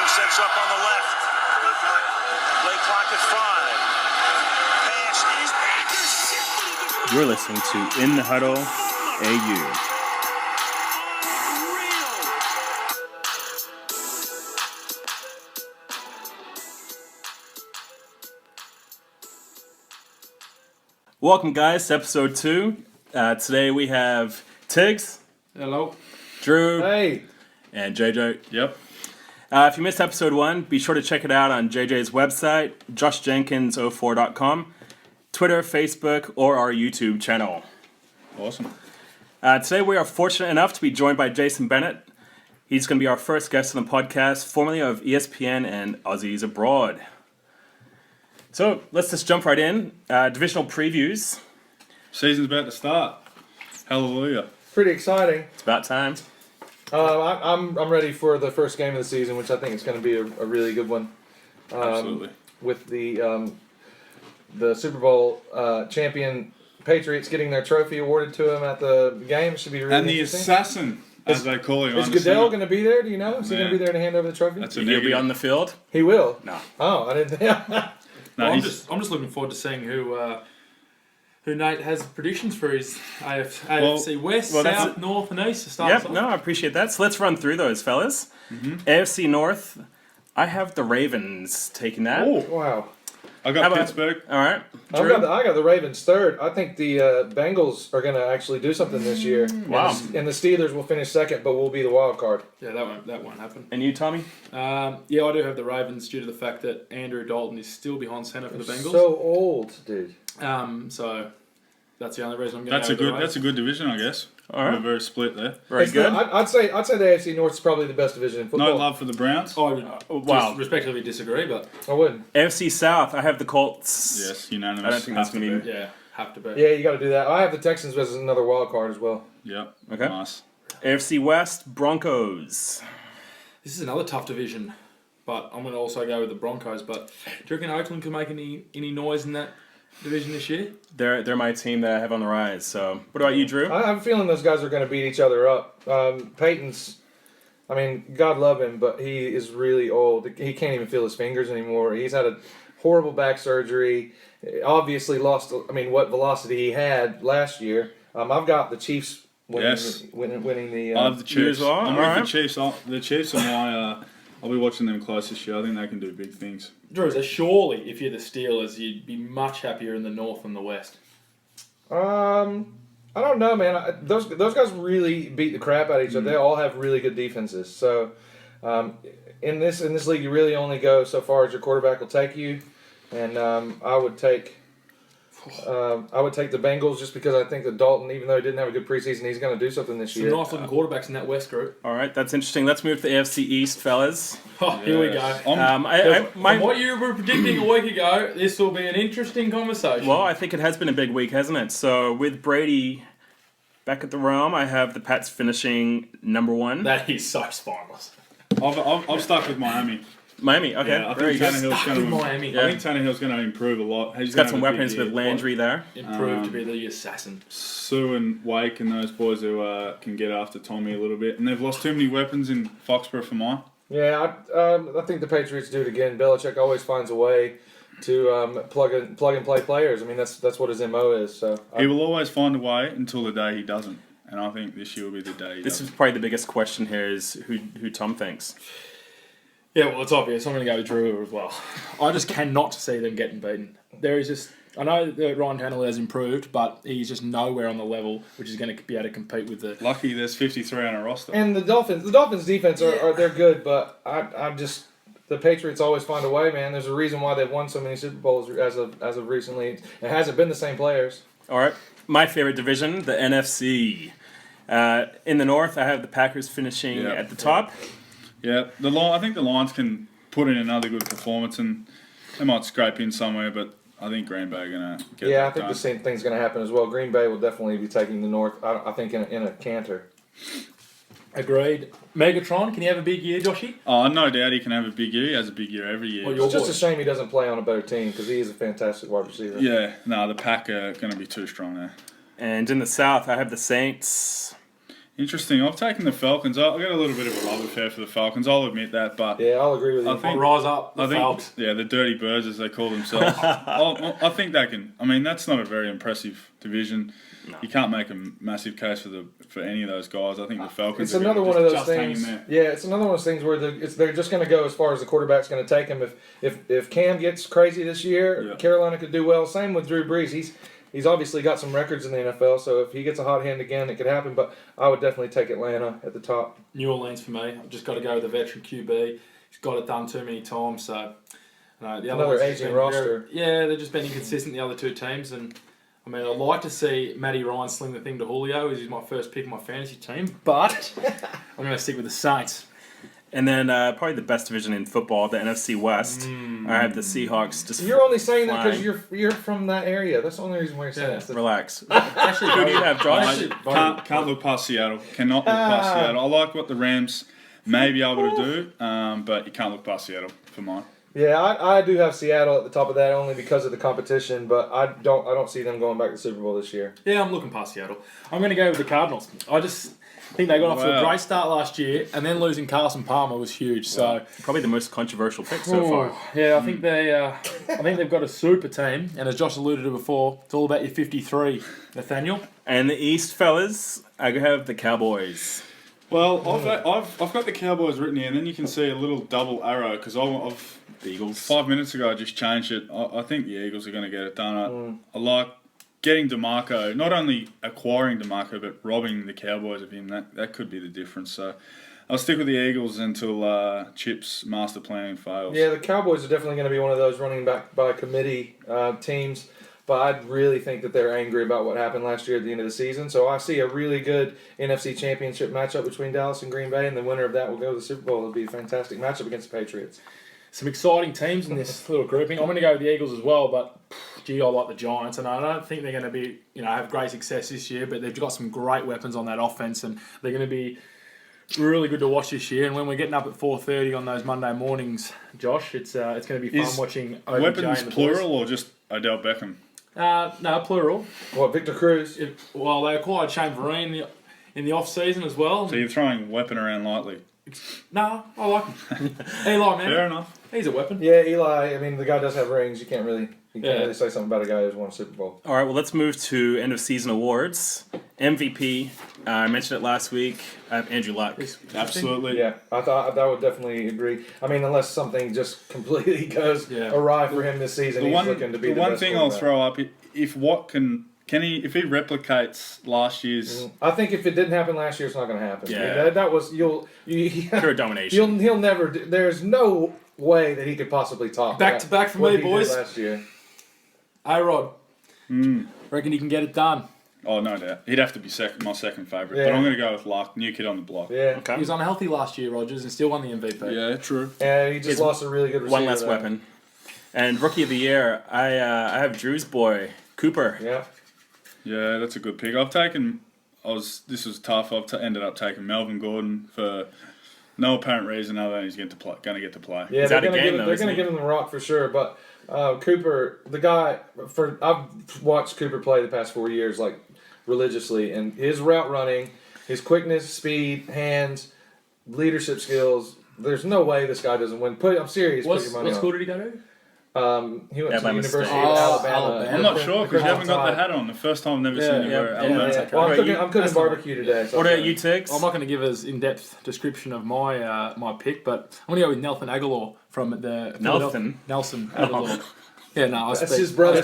sets up on the left. Play clock at 5. Pass is... You're listening to In The Huddle AU. Welcome, guys, to episode 2. Today we have Tiggs. Hello. Drew. Hey. And JJ. Yep. If you missed episode 1, be sure to check it out on JJ's website, joshjenkins04.com, Twitter, Facebook, or our YouTube channel. Awesome. Today we are fortunate enough to be joined by Jason Bennett. He's going to be our first guest on the podcast, formerly of ESPN and Aussies Abroad. So let's just jump right in. Divisional previews. Season's about to start. Hallelujah. Pretty exciting. It's about time. I'm ready for the first game of the season, which I think is going to be a really good one. Absolutely. With the Super Bowl champion Patriots getting their trophy awarded to them at the game, it should be really interesting. And the assassin, as they call him. Is Goodell going to be there? Do you know? Is he going to be there to hand over the trophy? That's a He'll be on the field? He will. No. Oh, I didn't think. No, I'm just looking forward to seeing who Nate has predictions for his AFC West, South, North, and East to start. Yep, no, I appreciate that. So let's run through those, fellas. Mm-hmm. AFC North, I have the Ravens taking that. Oh, Wow. I got Pittsburgh. All right. I got the Ravens third. I think the Bengals are going to actually do something this year. Wow. And the Steelers will finish second, but will be the wild card. Yeah, that won't happen. And you, Tommy? I do have the Ravens due to the fact that Andrew Dalton is still behind centre for the Bengals. So old, dude. So that's the only reason I'm going to go That's a good division, I guess. All right. We're very split there. Very good. I'd say the AFC North is probably the best division in football. No love for the Browns. wow. Wow. Respectively disagree, but I wouldn't. AFC South, I have the Colts. Yes, unanimous. I don't think that's going to be... yeah, have to be. Yeah, you got to do that. I have the Texans as another wild card as well. Yep. Okay. Nice. AFC West, Broncos. This is another tough division, but I'm going to also go with the Broncos. But do you reckon Oakland can make any noise in that division this year? They're my team that I have on the rise. So, what about you, Drew? I have a feeling those guys are going to beat each other up. Peyton's, I mean, God love him, but he is really old. He can't even feel his fingers anymore. He's had a horrible back surgery. Obviously lost, what velocity he had last year. I've got the Chiefs winning the... I have the Chiefs. well? I'm All with right. the Chiefs. The Chiefs are my... I'll be watching them close this year. I think they can do big things. Drew, so surely if you're the Steelers, you'd be much happier in the North than the West. I don't know, man. Those guys really beat the crap out of each other. They all have really good defenses. So, in this league, you really only go so far as your quarterback will take you. And I would take the Bengals just because I think that Dalton, even though he didn't have a good preseason, he's going to do something this year. Some nice looking quarterbacks in that West group. All right, that's interesting. Let's move to the AFC East, fellas. Oh, Here we go. From what you were predicting a week ago, this will be an interesting conversation. Well, I think it has been a big week, hasn't it? So with Brady back at the realm, I have the Pats finishing number 1. That is so spineless. I've stuck with Miami. Miami, okay. Yeah, I very think good. Tannehill's going to... Miami. Yeah. I think Tannehill's going to improve a lot. He's got some weapons with Landry there. Improved to be the assassin. Sue and Wake and those boys who can get after Tommy a little bit. And they've lost too many weapons in Foxborough for mine. Yeah, I think the Patriots do it again. Belichick always finds a way to plug and play players. I mean, that's what his MO is. So he will always find a way until the day he doesn't. And I think this year will be the day he This doesn't. is probably the biggest question here is who Tom thinks. Yeah, well, it's obvious. I'm going to go with Drew as well. I just cannot see them getting beaten. There is just... I know that Ryan Tannehill has improved, but he's just nowhere on the level which is going to be able to compete with the... Lucky there's 53 on a roster. and the Dolphins defense are they're good, but I'm just the Patriots always find a way, man. There's a reason why they've won so many Super Bowls as of recently. It hasn't been the same players. All right, my favorite division, the NFC. In the North, I have the Packers finishing at the top. Yeah, I think the Lions can put in another good performance and they might scrape in somewhere, but I think Green Bay are going to get Yeah, that I think done. the same thing's going to happen as well. Green Bay will definitely be taking the North, I think, in a canter. Agreed. Megatron, can he have a big year, Joshy? Oh, no doubt he can have a big year. He has a big year every year. Well, It's just a shame he doesn't play on a better team because he is a fantastic wide receiver. Yeah, no, the Pack are going to be too strong there. And in the South, I have the Saints. Interesting. I've taken the Falcons. I've got a little bit of a love affair for the Falcons. I'll admit that, but Yeah, I'll agree with you. I think Rise up, the Falcons. yeah, the Dirty Birds as they call themselves. I think they can. I mean, that's not a very impressive division. No. You can't make a massive case for any of those guys. I think the Falcons. It's are another gonna one of those just hang in things. there. Yeah, it's another one of those things where they're just going to go as far as the quarterback's going to take them. If Cam gets crazy this year, Yeah. Carolina could do well. Same with Drew Brees. He's obviously got some records in the NFL, so if he gets a hot hand again, it could happen. But I would definitely take Atlanta at the top. New Orleans for me. I've just got to go with the veteran QB. He's got it done too many times. So the other Another ones just aging been roster. they've just been inconsistent, the other two teams. And I mean, I'd like to see Matty Ryan sling the thing to Julio, as he's my first pick of my fantasy team. But I'm going to stick with the Saints. And then probably the best division in football, the NFC West. I have the Seahawks. Just You're only saying that because flying. you're from that area. That's the only reason why you're saying that. Relax. Actually, Who do you have, Josh? Can't look past Seattle. Cannot look past Seattle. I like what the Rams may be able to do, but you can't look past Seattle for mine. Yeah, I do have Seattle at the top of that only because of the competition, but I don't see them going back to the Super Bowl this year. Yeah, I'm looking past Seattle. I'm going to go with the Cardinals. I just think they got off to a Wow. great start last year, and then losing Carson Palmer was huge. So Probably the most controversial pick so far. yeah, I think they've got a super team, and as Josh alluded to before, it's all about your 53, Nathaniel. And the East, fellas, I have the Cowboys. Well, I've got the Cowboys written here, and then you can see a little double arrow because I've The Eagles. 5 minutes ago I just changed it. I think the Eagles are going to get it done. I like getting DeMarco, not only acquiring DeMarco, but robbing the Cowboys of him. That could be the difference. So I'll stick with the Eagles until Chip's master plan fails. Yeah, the Cowboys are definitely going to be one of those running back by committee teams, but I really think that they're angry about what happened last year at the end of the season. So I see a really good NFC Championship matchup between Dallas and Green Bay, and the winner of that will go to the Super Bowl. It'll be a fantastic matchup against the Patriots. Some exciting teams in this little grouping. I'm going to go with the Eagles as well, but gee, I like the Giants, and I don't think they're going to be, have great success this year, but they've got some great weapons on that offense, and they're going to be really good to watch this year. And when we're getting up at 4:30 on those Monday mornings, Josh, it's going to be fun Is watching OBJ Weapons and the plural or just Odell Beckham? boys. No, plural. What, Victor Cruz? They acquired Shane Vereen in the off season as well. So you're throwing weapon around lightly. No, I like him. Eli, man, Fair enough. he's a weapon. Yeah, Eli. I mean, the guy does have rings. You can't really Yeah. say something about a guy who's won a Super Bowl. All right, well, let's move to end of season awards. MVP, I mentioned it last week. I have Andrew Luck. Absolutely. Yeah, I would definitly agree. I mean, unless something just completely goes Yeah. awry for him this season, The he's one, looking to be the the one best thing I'll quarterback. throw up, if Watt if he replicates last year's, I think if it didn't happen last year, it's not going to happen. Yeah. I mean, that was Pure domination. he'll never. There's no way that he could possibly top Back that, to back for what me, he did boys. last year. A-Rod. Reckon he can get it done. oh no doubt, he'd have to be my second favourite. Yeah. But I'm going to go with Luck, new kid on the block. Yeah, He Okay. was unhealthy last year, Rogers, and still won the MVP. Yeah, true. and he just It's lost a really good receiver. One less there. weapon. And Rookie of the Year, I have Drew's boy, Cooper. Yeah, Yeah, that's a good pick. This was tough. Ended up taking Melvin Gordon for no apparent reason other than he's going to get to play. yeah. He's They're out of going to game, give, though, they're isn't going to he? give him the rock for sure. But Cooper, the guy, I've watched Cooper play the past 4 years like religiously, and his route running, his quickness, speed, hands, leadership skills. There's no way this guy doesn't win. I'm serious. Put your money What school on. did he go to? He went to the Alabama University State. of Oh, Alabama. Alabama. I'm not sure because you haven't got the Tide. hat on. The first time I've never seen you Yeah, wear yeah, Alabama. yeah. okay. Well, I'm What cooking, about I'm cooking That's not- barbecue today. So What I'm about you, Tiggs? I'm not going to give us in-depth description of my my pick, but I'm going to go with Nelson Aguilar from the Nelson? Nelson Aguilar. Yeah, no, That's his brother.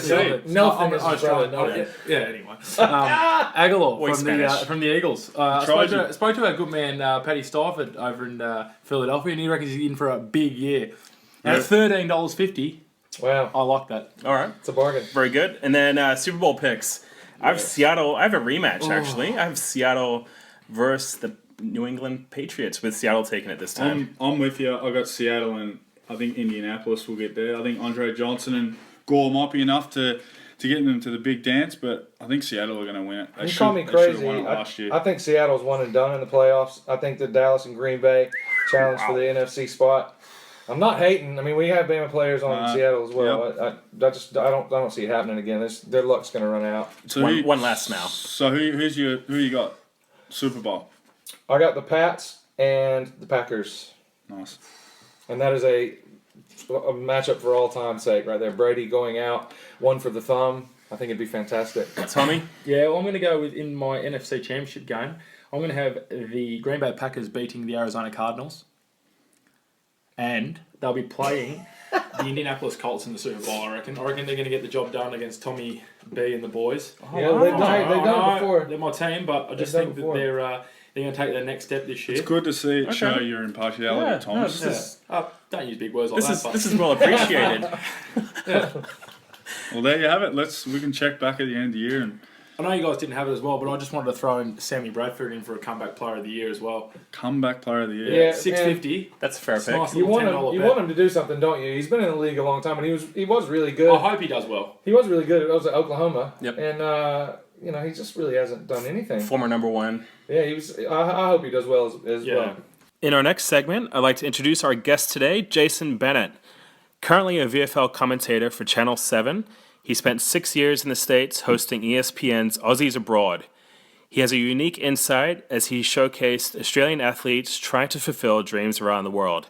Nelson is his brother. Anyway, Aguilar Boy, Spanish. from the Eagles. I Trojan. spoke to our good man Paddy Stafford over in Philadelphia, and he reckons he's in for a big year. And at $13.50, Wow, I like that. All right. it's a bargain. Very good. And then Super Bowl picks. I have Seattle. I have a rematch, actually. I have Seattle versus the New England Patriots, with Seattle taking it this time. I'm with you. I got Seattle and I think Indianapolis will get there. I think Andre Johnson and Gore might be enough to get them to the big dance, but I think Seattle are going to win it. You call me crazy. Won it last year. I think Seattle's one and done in the playoffs. I think that Dallas and Green Bay challenge for the NFC spot. I'm not hating. I mean, we have Bama players on Seattle as well. Yep. I don't see it happening again. Their luck's going to run out. So One last now. So who you got? Super Bowl. I got the Pats and the Packers. Nice. And that is a matchup for all time's sake right there. Brady going out, one for the thumb. I think it'd be fantastic. Tommy? Yeah, well, I'm going to go with, in my NFC Championship game, I'm going to have the Green Bay Packers beating the Arizona Cardinals. And they'll be playing the Indianapolis Colts in the Super Bowl, I reckon. I reckon they're going to get the job done against Tommy B and the boys. Yeah, they've done it before. They're my team, but I just think that they're going to take their next step this year. It's good to see it show your impartiality, Thomas. Don't use big words like that. This is well appreciated. Well, there you have it. We can check back at the end of the year. And I know you guys didn't have it as well, but I just wanted to throw in Sammy Bradford in for a comeback player of the year as well. comeback player of the year. Yeah, $650. That's a fair pick. Nice You little want $10 him. bet. You want him to do something, don't you? He's been in the league a long time, and he was really good. I hope he does well. He was really good. It was at Oklahoma. Yep. And he just really hasn't done anything. Former number one. Yeah, he was. I hope he does well as well. In our next segment, I'd like to introduce our guest today, Jason Bennett. Currently a VFL commentator for Channel 7, he spent 6 years in the States hosting ESPN's Aussies Abroad. He has a unique insight as he showcased Australian athletes trying to fulfill dreams around the world.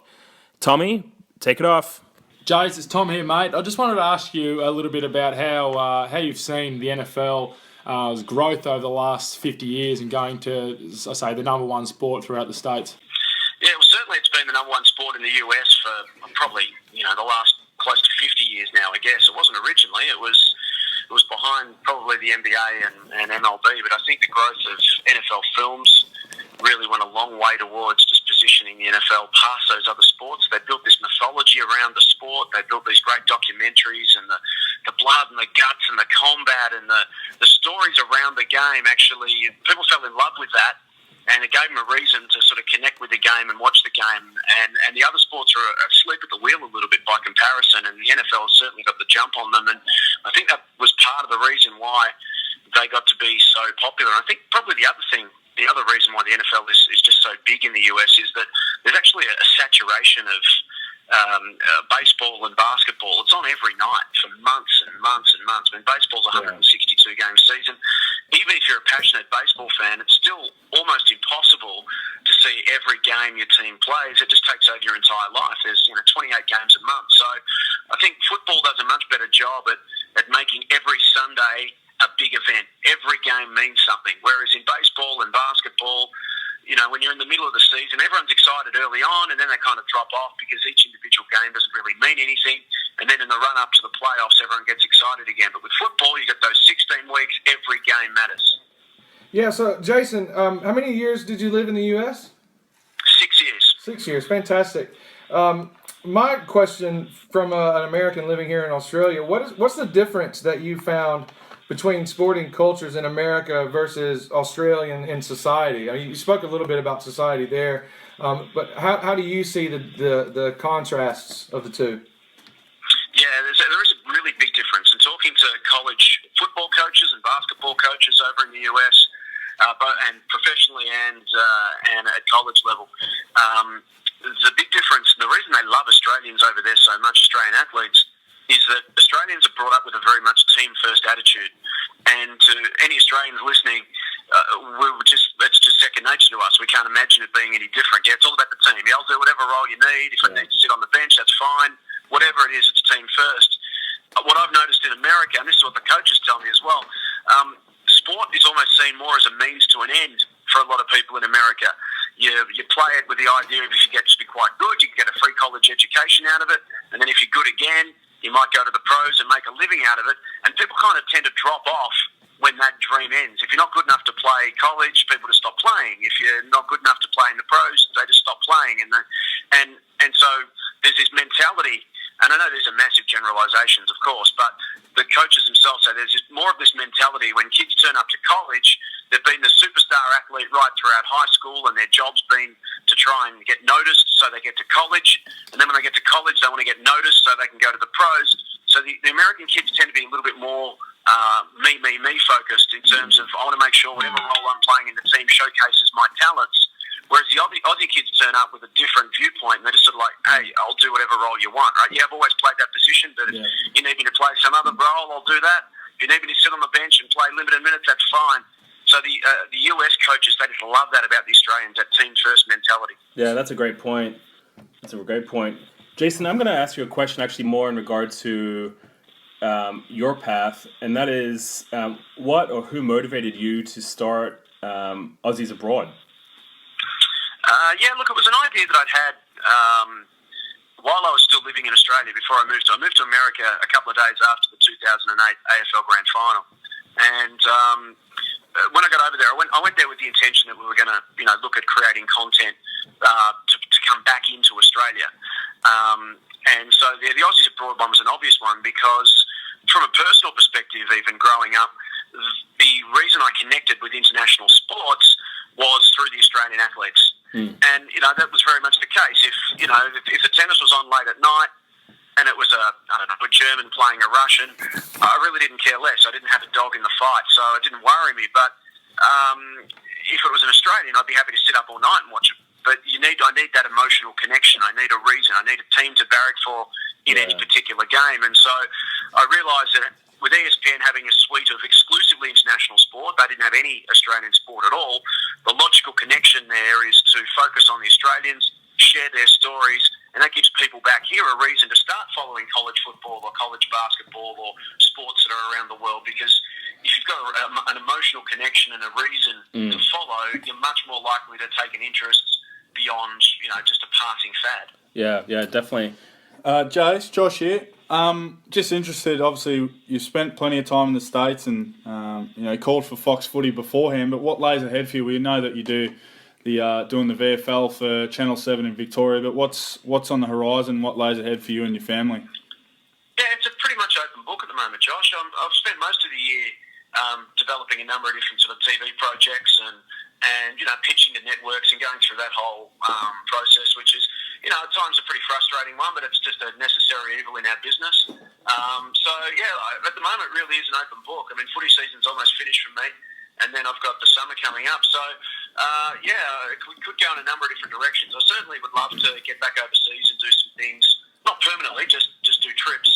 Tommy, take it off. Jace, it's Tom here, mate. I just wanted to ask you a little bit about how you've seen the NFL's growth over the last 50 years and going to, I say, the number one sport throughout the States. Yeah, well, certainly it's been the number one sport in the US for probably, the last close to 50 years now, I guess. It wasn't originally. It was behind probably the NBA and MLB, but I think the growth of NFL films really went a long way towards just positioning the NFL past those other sports. They built this mythology around the sport. They built these great documentaries and the blood and the guts and the combat and the stories around the game. Actually, people fell in love with that. And it gave them a reason to sort of connect with the game and watch the game. And the other sports are asleep at the wheel a little bit by comparison. And the NFL has certainly got the jump on them. And I think that was part of the reason why they got to be so popular. And I think probably the other reason why the NFL is just so big in the US is that there's actually a saturation of baseball and basketball. It's on every night for months and months and months. I mean, baseball's a 162-game season. Even if you're a passionate baseball fan, it's still almost impossible to see every game your team plays. It just takes over your entire life. There's 28 games a month. So I think football does a much better job at making every Sunday a big event. Every game means something. Whereas in baseball and basketball, when you're in the middle of the season, everyone's excited early on and then they kind of drop off because each individual game doesn't really mean anything. And then in the run-up to the playoffs, everyone gets excited again. But with football, you got those 16 weeks, every game matters. Yeah, so Jason, how many years did you live in the U.S.? 6 years. 6 years, fantastic. My question from an American living here in Australia, what's the difference that you found between sporting cultures in America versus Australian in society? I mean, you spoke a little bit about society there, but how do you see the contrasts of the two? Yeah, there is a really big difference. And talking to college football coaches and basketball coaches over in the US, and professionally and at college level, the big difference, and the reason they love Australians over there so much, Australian athletes, is that Australians are brought up with a very much team-first attitude. And to any Australians listening, it's just second nature to us. We can't imagine it being any different. Yeah, it's all about the team. Yeah, I'll do whatever role you need. If I need to sit on the bench, that's fine. Whatever it is, it's team first. What I've noticed in America, and this is what the coaches tell me as well, sport is almost seen more as a means to an end for a lot of people in America. You play it with the idea of if you get to be quite good, you can get a free college education out of it, and then if you're good again, you might go to the pros and make a living out of it. And people kind of tend to drop off when that dream ends. If you're not good enough to play college, people just stop playing. If you're not good enough to play in the pros, they just stop playing. And so there's this mentality, and I know these are massive generalizations, of course, but the coaches themselves say there's more of this mentality when kids turn up to college. They've been the superstar athlete right throughout high school, and their job's been to try and get noticed so they get to college. And then when they get to college, they want to get noticed so they can go to the pros. So the American kids tend to be a little bit more me focused in terms of I want to make sure whatever role I'm playing in the team showcases my talents. Whereas the Aussie kids turn up with a different viewpoint, and they're just sort of like, hey, I'll do whatever role you want, right? Yeah, I've always played that position, but if you need me to play some other role, I'll do that. If you need me to sit on the bench and play limited minutes, that's fine. So the US coaches, they just love that about the Australians, that team first mentality. Yeah, that's a great point. That's a great point. Jason, I'm going to ask you a question actually more in regard to your path, and that is what or who motivated you to start Aussies Abroad? Yeah, look, it was an idea that I'd had while I was still living in Australia before I moved to America a couple of days after the 2008 AFL Grand Final. And when I got over there, I went there with the intention that we were going to, look at creating content to come back into Australia. And so the Aussies Abroad one was an obvious one because from a personal perspective, even growing up, the reason I connected with international sports was through the Australian athletes. And, that was very much the case. If the tennis was on late at night and it was a German playing a Russian, I really didn't care less. I didn't have a dog in the fight, so it didn't worry me. But if it was an Australian, I'd be happy to sit up all night and watch it. But I need that emotional connection. I need a reason. I need a team to barrack for in any particular game. And so I realised that with ESPN having a suite of exclusively international sport, they didn't have any Australian sport at all. The logical connection there is to focus on the Australians, share their stories, and that gives people back here a reason to start following college football or college basketball or sports that are around the world. Because if you've got an emotional connection and a reason to follow, you're much more likely to take an interest beyond, just a passing fad. Yeah, definitely. Josh here. Just interested, obviously, you spent plenty of time in the States and, called for Fox Footy beforehand, but what lays ahead for you? We know that you do doing the VFL for Channel 7 in Victoria, but what's on the horizon? What lays ahead for you and your family? Yeah, it's a pretty much open book at the moment, Josh. I've spent most of the year developing a number of different sort of TV projects and pitching to networks and going through that whole process, which is, at times a pretty frustrating one, but it's just a necessary evil in our business. At the moment, it really is an open book. I mean, footy season's almost finished for me, and then I've got the summer coming up. So, we could go in a number of different directions. I certainly would love to get back overseas and do some things, not permanently, just do trips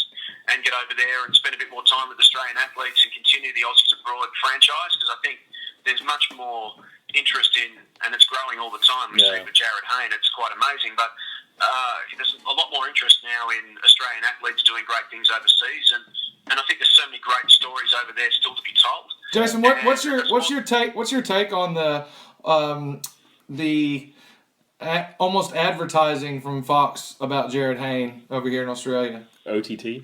and get over there and spend a bit more time with Australian athletes and continue the Aussies Abroad franchise, because I think there's much more interest in, and it's growing all the time. We see with Jared Hayne, it's quite amazing, but there's a lot more interest now in Australian athletes doing great things overseas, and I think there's so many great stories over there still to be told. Jason, what's your take on the almost advertising from Fox about Jared Hayne over here in Australia? OTT? The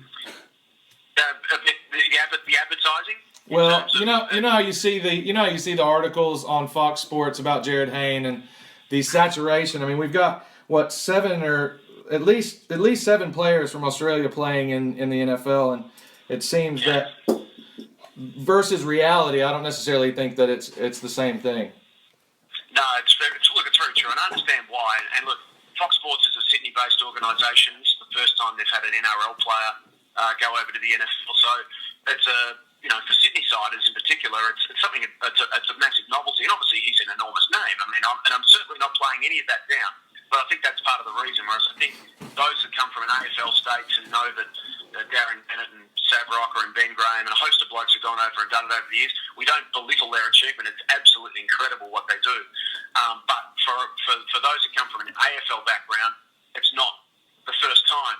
advertising. Well, you know how you see the articles on Fox Sports about Jared Hayne and the saturation. I mean, we've got at least 7 players from Australia playing in the NFL, and it seems that versus reality, I don't necessarily think that it's the same thing. No, it's very true, and I understand why. And look, Fox Sports is a Sydney-based organisation. This is the first time they've had an NRL player go over to the NFL, so it's for Sydney-siders in particular, it's something. It's a massive novelty, and obviously he's an enormous name. I mean, I'm certainly not playing any of that down, but I think that's part of the reason. Whereas I think those that come from an AFL state and know that Darren Bennett and Sav Rocker and Ben Graham and a host of blokes have gone over and done it over the years, we don't belittle their achievement. It's absolutely incredible what they do. But for those that come from an AFL background, it's not the first time.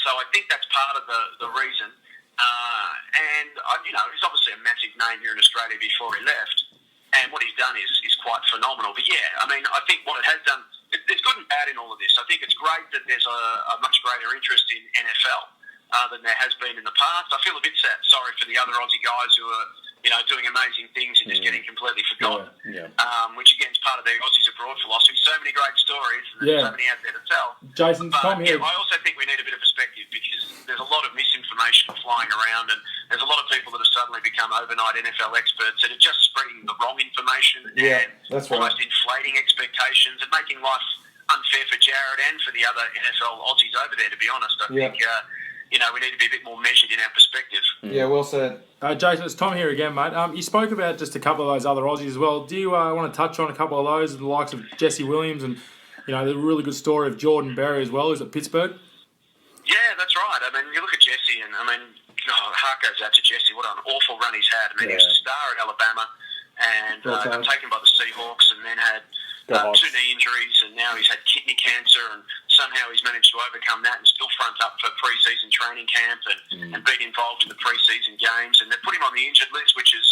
So I think that's part of the reason. And he's obviously a massive name here in Australia before he left, and what he's done is quite phenomenal. But yeah, I mean, I think what it has done, there's good and bad in all of this. I think it's great that there's a much greater interest in NFL than there has been in the past. I feel a bit sorry for the other Aussie guys who are doing amazing things and just getting completely forgotten. Which again is part of the Aussies Abroad philosophy. So many great stories, and there's so many out there to tell. Jason, But I also think we need a bit of perspective, because there's a lot of misinformation flying around, and there's a lot of people that have suddenly become overnight NFL experts that are just spreading the wrong information and almost inflating expectations and making life unfair for Jared and for the other NFL Aussies over there, to be honest. I think we need to be a bit more measured in our perspective. Yeah, well said. Jason, it's Tom here again, mate. You spoke about just a couple of those other Aussies as well. Do you want to touch on a couple of those, the likes of Jesse Williams and, the really good story of Jordan Berry as well, who's at Pittsburgh? Yeah, that's right. I mean, you look at Jesse, and heart goes out to Jesse. What an awful run he's had. I mean, he was a star at Alabama. and got taken by the Seahawks, and then had 2 knee injuries, and now he's had kidney cancer, and somehow he's managed to overcome that and still front up for pre-season training camp and be involved in the pre-season games. And they put him on the injured list, which is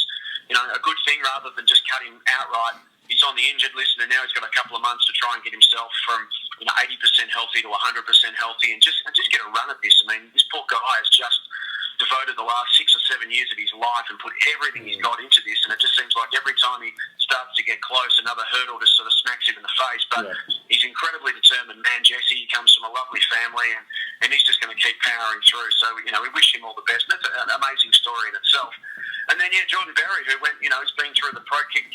a good thing rather than just cut him outright. He's on the injured list, and now he's got a couple of months to try and get himself from 80% healthy to 100% healthy, and just get a run at this. I mean, this poor guy has just devoted the last 6 or 7 years of his life and put everything he's got into this, and it just seems like every time he starts to get close, another hurdle just sort of smacks him in the face. But he's incredibly determined man, Jesse. He comes from a lovely family, and he's just going to keep powering through. So we wish him all the best. And that's an amazing story in itself. And then Jordan Berry, who went, he's been through the pro kick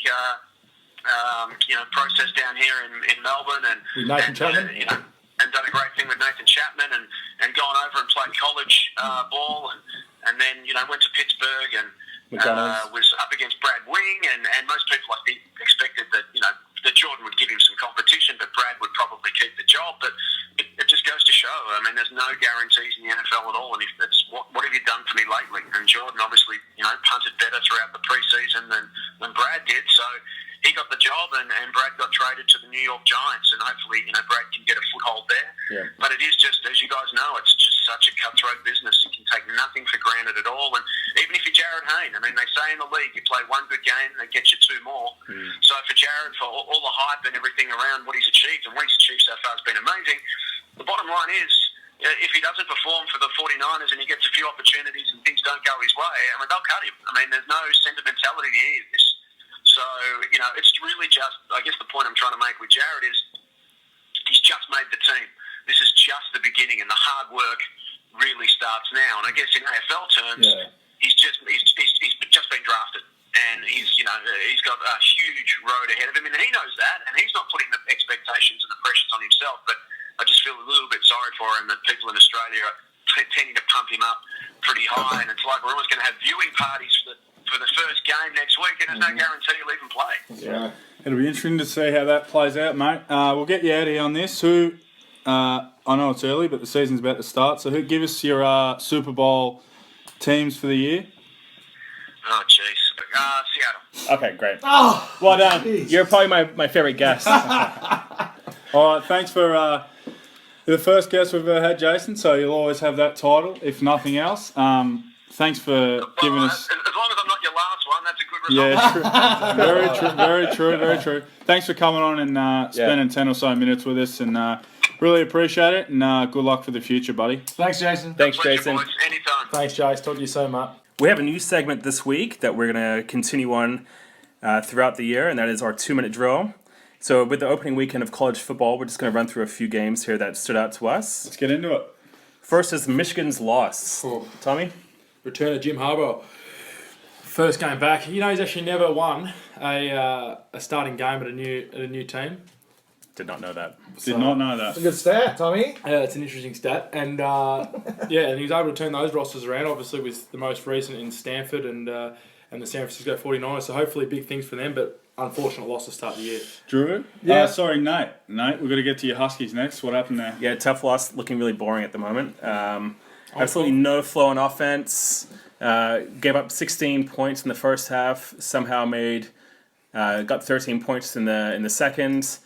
process down here in Melbourne, and with Nathan Chapman, and done a great thing with Nathan Chapman, and gone over and played college ball, and then went to Pittsburgh and was up against Brad Wing, and most people I think expected that that Jordan would give him some competition, but Brad would probably keep the job. But it just goes to show. I mean, there's no guarantees in the NFL at all, and if that's what have you done for me lately? And Jordan obviously punted better throughout the preseason than Brad did, so he got the job, and Brad got traded to the New York Giants, and hopefully Brad can get a foothold there. Yeah. But it is just, as you guys know, it's just such a cutthroat business. You can take nothing for granted at all. And even if you're Jared Hayne, I mean, they say in the league you play one good game, they get you 2 more. So for Jared, for all the hype and everything around what he's achieved, and what he's achieved so far has been amazing, the bottom line is, if he doesn't perform for the 49ers and he gets a few opportunities and things don't go his way, I mean, they'll cut him. I mean, there's no sentimentality to any of this. So, it's really just, I guess the point I'm trying to make with Jared is he's just made the team. This is just the beginning, and the hard work really starts now. And I guess in AFL terms, he's just been drafted, and he's got a huge road ahead of him, and he knows that, and he's not putting the expectations and the pressures on himself. But I just feel a little bit sorry for him that people in Australia are tending to pump him up pretty high, and it's like we're always going to have viewing parties for the first game next week, and there's no guarantee he'll even play. Yeah, it'll be interesting to see how that plays out, mate. We'll get you out of here on this. I know it's early, but the season's about to start. So, give us your Super Bowl teams for the year. Oh, jeez. Seattle. Okay, great. Oh, well done. Geez. You're probably my favorite guest. All right, thanks for the first guest we've ever had, Jason. So you'll always have that title, if nothing else. Thanks for giving us. As long as I'm not your last one, that's a good result. Yeah, true. Very true. Thanks for coming on and spending 10 or so minutes with us, and really appreciate it. And good luck for the future, buddy. Thanks, Jason. Thanks, Jason. Boys. Anytime. Thanks, Jace. Talk to you so much. We have a new segment this week that we're going to continue on throughout the year, and that is our 2-minute drill. So with the opening weekend of college football, we're just going to run through a few games here that stood out to us. Let's get into it. First is Michigan's loss. Cool. Tommy? Return of Jim Harbaugh. First game back. He's actually never won a starting game at a new team. Did not know that. Did not know that. That's a good stat, Tommy. It's an interesting stat. And and he was able to turn those rosters around, obviously, with the most recent in Stanford and the San Francisco 49ers. So hopefully big things for them, but unfortunate loss to start the year. Drew? Yeah. Sorry, Nate. Nate, we've got to get to your Huskies next. What happened there? Yeah, tough loss, looking really boring at the moment. Absolutely no flow on offense. Gave up 16 points in the first half. Somehow got 13 points in the second.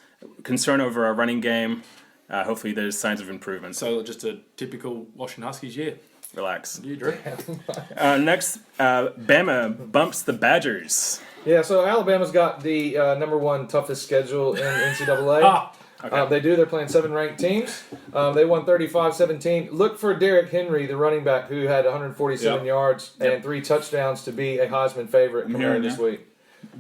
Concern over our running game. Hopefully there's signs of improvement. So just a typical Washington Huskies year. Relax. You, Drew? Next, Bama bumps the Badgers. Yeah, so Alabama's got the number 1 toughest schedule in NCAA. Okay. They do. They're playing 7 ranked teams. They won 35-17. Look for Derrick Henry, the running back, who had 147 yards and 3 touchdowns to be a Heisman favorite coming in this week.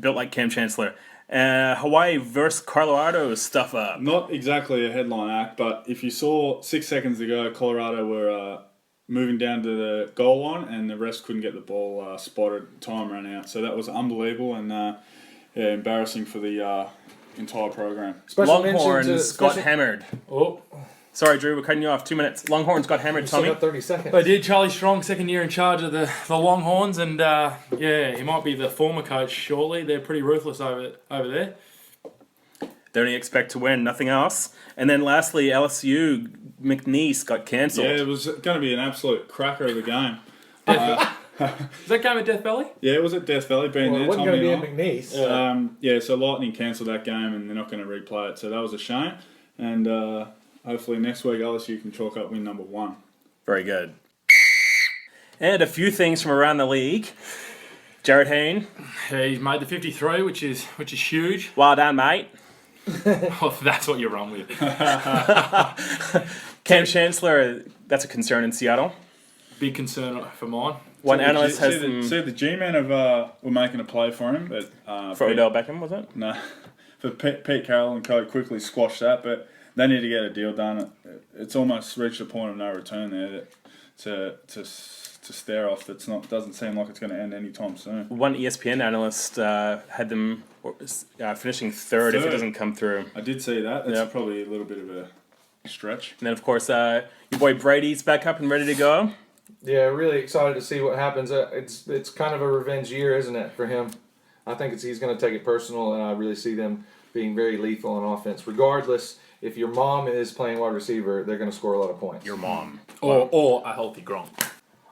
Built like Cam Chancellor. Hawaii versus Colorado stuff up. Not exactly a headline act, but if you saw 6 seconds ago, Colorado were moving down to the goal line and the refs couldn't get the ball spotted. Time ran out. So that was unbelievable and embarrassing for the entire program. Longhorns got hammered. Oh. Sorry, Drew, we're cutting you off. 2 minutes. Longhorns got hammered, Tommy. Still got 30 seconds. They did. Charlie Strong, second year in charge of the Longhorns, and he might be the former coach shortly. They're pretty ruthless over there. They only expect to win, nothing else. And then lastly, LSU, McNeese got cancelled. Yeah, it was going to be an absolute cracker of the game. Is that game at Death Valley? Yeah, it was at Death Valley. Being Well, there, it wasn't going Tommy to and be I. in McNeese. Yeah. So Lightning cancelled that game and they're not going to replay it. So that was a shame. And hopefully next week LSU can chalk up win number 1. Very good. And a few things from around the league. Jared Hayne, He's made the 53, which is huge. well done, mate. Oh, that's what you're wrong with. Cam Chancellor, that's a concern in Seattle. Big concern for mine. One analyst has See, the G-men were making a play for him, but for Odell Beckham, was it? no, for Pete Carroll and co quickly squashed that. But they need to get a deal done. It's almost reached a point of no return there to stare off. Doesn't seem like it's going to end anytime soon. One ESPN analyst had them finishing third if it doesn't come through. I did see that. That's Yep. probably a little bit of a stretch. And then, of course, your boy Brady's back up and ready to go. Yeah, really excited to see what happens. It's kind of a revenge year, isn't it, for him? I think he's going to take it personal, and I really see them being very lethal on offense. Regardless, if your mom is playing wide receiver, they're going to score a lot of points. Your mom. Or a healthy Gronk.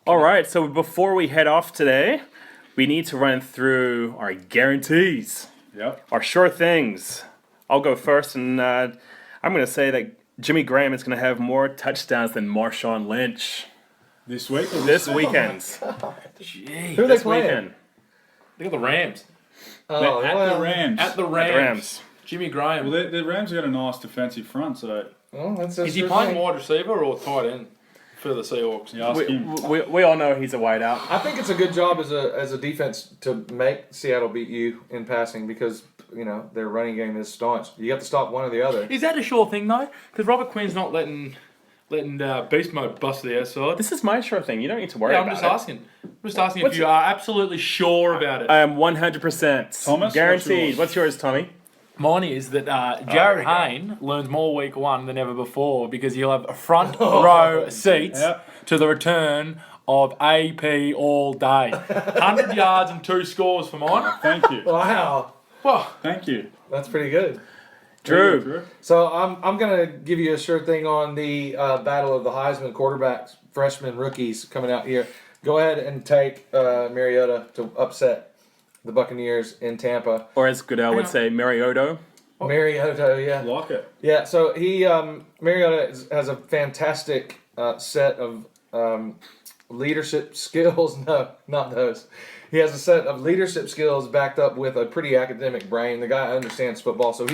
All right, so before we head off today, we need to run through our guarantees, Yep. our sure things. I'll go first, and I'm going to say that Jimmy Graham is going to have more touchdowns than Marshawn Lynch This week. Or this weekend. Jeez. Who are they This playing? weekend. Look at the Rams. Oh, at well, the Rams. At the The Rams. Rams. Jimmy Graham. Well, the Rams have got a nice defensive front, so Well, that's Is he playing wide receiver or tight end for the Seahawks? you ask him. We all know he's a wideout. I think it's a good job as a defense to make Seattle beat you in passing because their running game is staunch. You have to stop one or the other. Is that a sure thing though? Because Robert Quinn's not letting beast mode bust the outside. This is my sure thing. You don't need to worry Yeah, I'm about just it. asking. I'm just asking What's if you are absolutely sure about it. I am 100% Thomas, guaranteed. what's What's yours, Tommy? Mine is that Jared Hayne learns more week 1 than ever before because he'll have a front row seats Yep. to the return of AP all day. 100 yards and 2 scores for mine. Thank you. Wow, Well, Thank you. that's pretty good. Drew. So I'm gonna give you a sure thing on the battle of the Heisman quarterbacks, freshmen, rookies coming out here. Go ahead and take Mariota to upset the Buccaneers in Tampa. Or as Goodell would say, Mariota. Mariota, yeah. Like it. Yeah, so he Mariota has a fantastic set of leadership skills. No, not those. He has a set of leadership skills backed up with a pretty academic brain. The guy understands football, so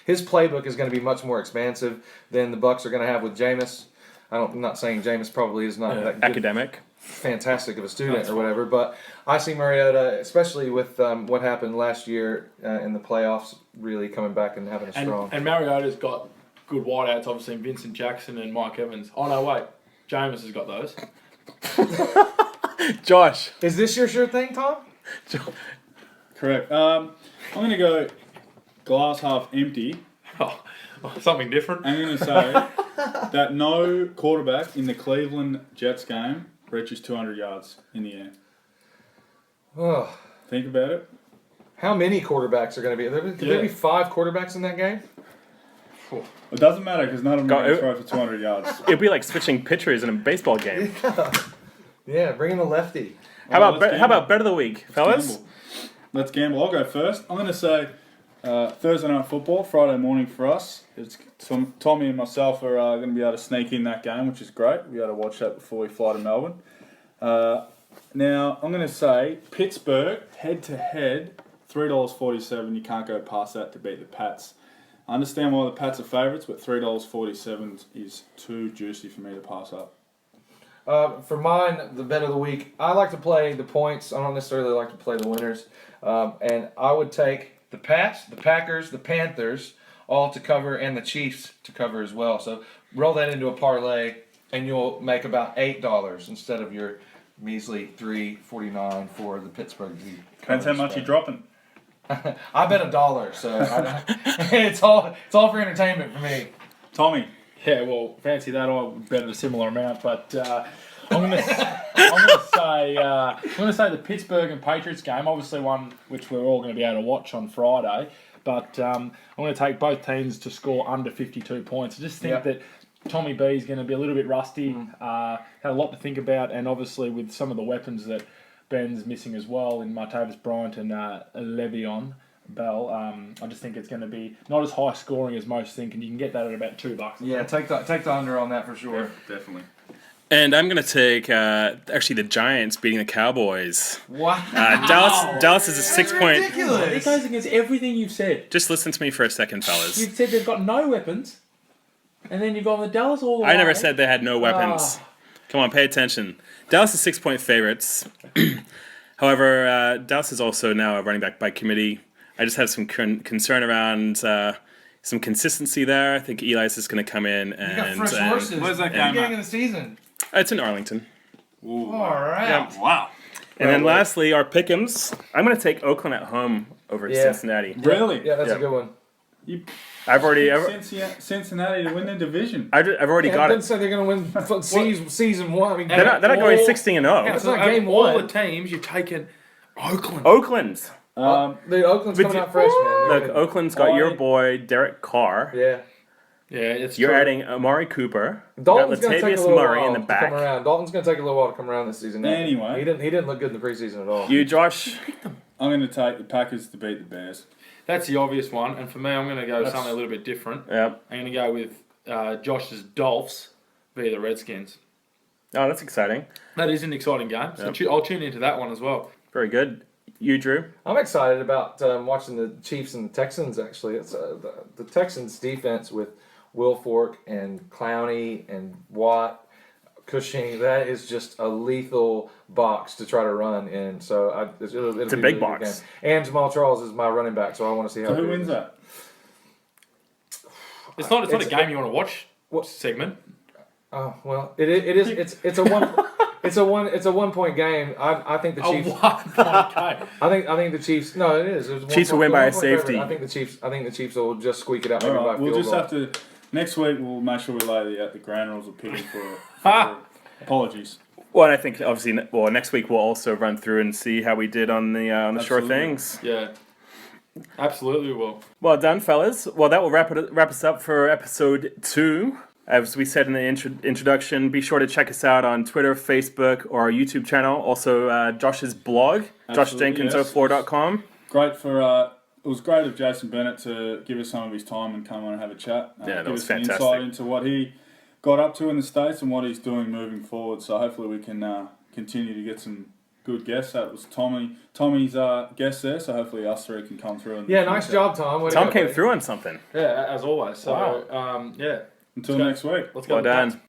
his playbook is going to be much more expansive than the Bucs are going to have with Jameis. I'm not saying Jameis probably is not that good, Academic. fantastic of a student or whatever, but I see Mariota, especially with what happened last year in the playoffs, really coming back and having a strong. and Mariota's got good wideouts, obviously, Vincent Jackson and Mike Evans. Oh, no, wait. Jameis has got those. Josh. Is this your sure thing, Tom? Correct. I'm going to go glass half empty. Oh, something different. I'm going to say that no quarterback in the Cleveland Jets game reaches 200 yards in the air. Oh, Think about it. how many quarterbacks are going to be? Could there be 5 quarterbacks in that game? It doesn't matter because none of them Go- are going to throw for 200 yards. It'd be like switching pitchers in a baseball game. Yeah, bring in the lefty. How Let's about gamble. bet of the week, fellas? Gamble. Let's gamble. I'll go first. I'm going to say Thursday night football, Friday morning for us. Tommy and myself are going to be able to sneak in that game, which is great. We'll be able to watch that before we fly to Melbourne. Now, I'm going to say Pittsburgh, head-to-head, $3.47. You can't go past that to beat the Pats. I understand why the Pats are favourites, but $3.47 is too juicy for me to pass up. For mine, the bet of the week, I like to play the points. I don't necessarily like to play the winners. And I would take the Pats, the Packers, the Panthers, all to cover, and the Chiefs to cover as well. So roll that into a parlay, and you'll make about $8 instead of your measly $3.49 for the Pittsburgh. Depends how much you're dropping. I bet $1, so it's all for entertainment for me. Tommy. Yeah, well, fancy that. I would bet a similar amount, but I'm going to say the Pittsburgh and Patriots game, obviously one which we're all going to be able to watch on Friday. But I'm going to take both teams to score under 52 points. I just think that Tommy B is going to be a little bit rusty. Had a lot to think about, and obviously with some of the weapons that Ben's missing as well in Martavis Bryant and Le'Veon Bell. I just think it's going to be not as high scoring as most think, and you can get that at about $2. Yeah, take the under on that for sure. Yeah, definitely. And I'm going to take, actually, the Giants beating the Cowboys. Wow. Dallas is a 6-point... ridiculous. It goes against everything you've said. Just listen to me for a second, fellas. You've said they've got no weapons, and then you've gone with Dallas all the way. I never said they had no weapons. Come on, pay attention. Dallas is 6-point favorites. However, Dallas is also now a running back by committee. I just have some concern around some consistency there. I think Eli's is going to come in and... You got fresh horses. Where's that at the game beginning of the season? It's in Arlington. Ooh, All right. Yeah. Wow. And then lastly, our pick'ems. I'm going to take Oakland at home over Cincinnati. Really? Yeah, that's Yeah. a good one. I've already... Cincinnati to win the division. I've already got Didn't it. say they're going to win season one. I mean, They're not going 16-0. Yeah, it's not game all one. the teams, you've taken Oakland. Oakland. Dude, Oakland's coming out fresh, man. Look, Oakland's got your boy, Derek Carr. Yeah. Yeah, it's You're true. adding Amari Cooper. Dalton's got going to take a Latavius little Murray while in the to back. come around. Dalton's going to take a little while to come around this season. Anyway. He didn't look good in the preseason at all. You, Josh? I'm going to take the Packers to beat the Bears. That's the obvious one, and for me, I'm going to go something a little bit different. Yep. I'm going to go with Josh's Dolphs via the Redskins. Oh, that's exciting. That is an exciting game, so I'll tune into that one as well. Very good. You, Drew? I'm excited about watching the Chiefs and the Texans, actually. It's the Texans' defense with Wilfork and Clowney and Watt, Cushing. That is just a lethal box to try to run in. So it'll be It's a a big really good box. game. And Jamal Charles is my running back, so I want to see how So good who he wins is. that? It's not a game you want to watch. What? Segment? Oh well, it is. It's a one. It's a 1 point game. I think the Oh, Chiefs. 1 point game. I think the Chiefs. No, it is. It was Chiefs will win by a 1 point favorite. safety. I think the Chiefs will just squeak it out. All Maybe by right, a we'll field just goal. have to... Next week, we'll make sure we lay out the ground rules of picking for apologies. Well, I think obviously, next week we'll also run through and see how we did on the short Absolutely. things. Yeah. Absolutely will. Well done, fellas. Well, that will wrap us up for episode 2. As we said in the introduction, be sure to check us out on Twitter, Facebook, or our YouTube channel. Also, Josh's blog, joshjenkins04.com. Great for... it was great of Jason Bennett to give us some of his time and come on and have a chat. Yeah, that give was us an fantastic. insight into what he got up to in the States and what he's doing moving forward. So hopefully we can continue to get some good guests. That was Tommy's guest there, so hopefully us three can come through. And Yeah, nice job, Tom. Way to Tom go, came buddy. through on something. Yeah, as always. So, yeah. Until next week. Let's go. Well done.